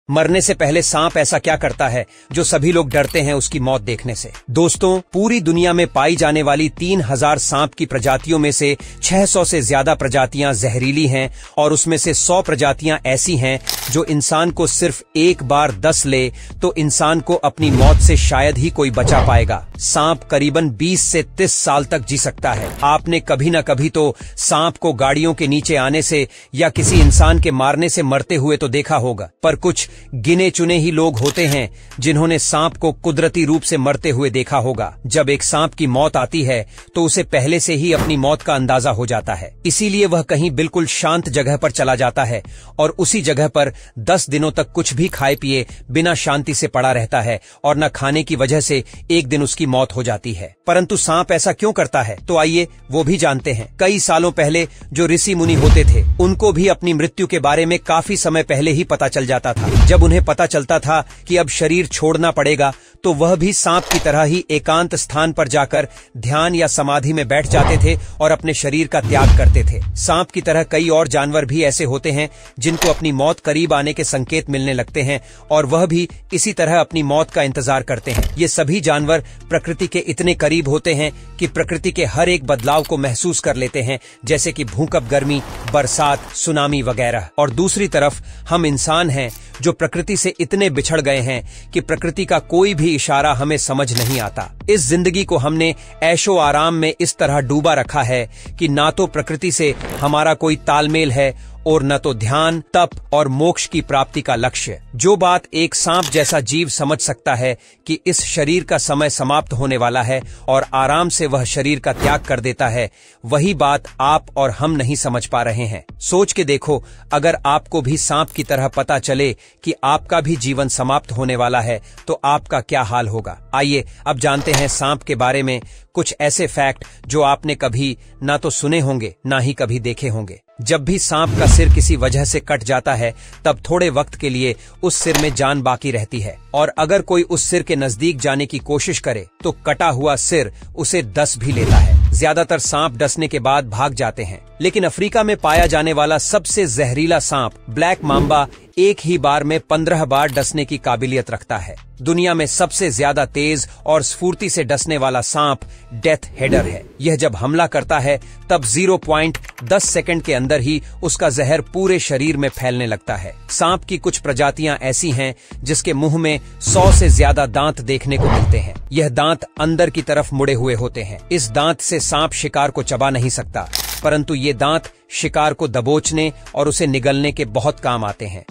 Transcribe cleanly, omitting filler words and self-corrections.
मरने से पहले सांप ऐसा क्या करता है जो सभी लोग डरते हैं उसकी मौत देखने से? दोस्तों, पूरी दुनिया में पाई जाने वाली 3000 सांप की प्रजातियों में से 600 से ज्यादा प्रजातियां जहरीली हैं और उसमें से 100 प्रजातियां ऐसी हैं जो इंसान को सिर्फ एक बार डस ले तो इंसान को अपनी मौत से शायद ही कोई बचा पाएगा। सांप करीबन 20 से 30 साल तक जी सकता है। आपने कभी न कभी तो सांप को गाड़ियों के नीचे आने से या किसी इंसान के मारने से मरते हुए तो देखा होगा, पर कुछ गिने चुने ही लोग होते हैं जिन्होंने सांप को कुदरती रूप से मरते हुए देखा होगा। जब एक सांप की मौत आती है तो उसे पहले से ही अपनी मौत का अंदाजा हो जाता है, इसीलिए वह कहीं बिल्कुल शांत जगह पर चला जाता है और उसी जगह पर 10 दिनों तक कुछ भी खाए पिए बिना शांति से पड़ा रहता है और न खाने की वजह से एक दिन उसकी मौत हो जाती है। परंतु सांप ऐसा क्यों करता है, तो आइए वो भी जानते हैं। कई सालों पहले जो ऋषि मुनि होते थे उनको भी अपनी मृत्यु के बारे में काफी समय पहले ही पता चल जाता था। जब उन्हें पता चलता था कि अब शरीर छोड़ना पड़ेगा तो वह भी सांप की तरह ही एकांत स्थान पर जाकर ध्यान या समाधि में बैठ जाते थे और अपने शरीर का त्याग करते थे। सांप की तरह कई और जानवर भी ऐसे होते हैं जिनको अपनी मौत करीब आने के संकेत मिलने लगते हैं और वह भी इसी तरह अपनी मौत का इंतजार करते हैं। ये सभी जानवर प्रकृति के इतने करीब होते हैं कि प्रकृति के हर एक बदलाव को महसूस कर लेते हैं, जैसे कि भूकंप, गर्मी, बरसात, सुनामी वगैरह। और दूसरी तरफ हम इंसान हैं जो प्रकृति से इतने बिछड़ गए हैं कि प्रकृति का कोई भी इशारा हमें समझ नहीं आता। इस जिंदगी को हमने ऐशो आराम में इस तरह डूबा रखा है कि ना तो प्रकृति से हमारा कोई तालमेल है और न तो ध्यान, तप और मोक्ष की प्राप्ति का लक्ष्य। जो बात एक सांप जैसा जीव समझ सकता है कि इस शरीर का समय समाप्त होने वाला है और आराम से वह शरीर का त्याग कर देता है, वही बात आप और हम नहीं समझ पा रहे हैं। सोच के देखो, अगर आपको भी सांप की तरह पता चले कि आपका भी जीवन समाप्त होने वाला है तो आपका क्या हाल होगा। आइए अब जानते हैं सांप के बारे में कुछ ऐसे फैक्ट जो आपने कभी ना तो सुने होंगे ना ही कभी देखे होंगे। जब भी सांप का सिर किसी वजह से कट जाता है तब थोड़े वक्त के लिए उस सिर में जान बाकी रहती है और अगर कोई उस सिर के नजदीक जाने की कोशिश करे तो कटा हुआ सिर उसे डस भी लेता है। ज्यादातर सांप डसने के बाद भाग जाते हैं, लेकिन अफ्रीका में पाया जाने वाला सबसे जहरीला सांप ब्लैक मांबा एक ही बार में 15 बार डसने की काबिलियत रखता है। दुनिया में सबसे ज्यादा तेज और स्फूर्ति से डसने वाला सांप डेथ हेडर है। यह जब हमला करता है तब 0.10 सेकंड के अंदर ही उसका जहर पूरे शरीर में फैलने लगता है। सांप की कुछ प्रजातियां ऐसी हैं जिसके मुंह में 100 से ज्यादा दांत देखने को मिलते हैं। यह दांत अंदर की तरफ मुड़े हुए होते हैं। इस दांत से सांप शिकार को चबा नहीं सकता, परंतु ये दांत शिकार को दबोचने और उसे निगलने के बहुत काम आते हैं।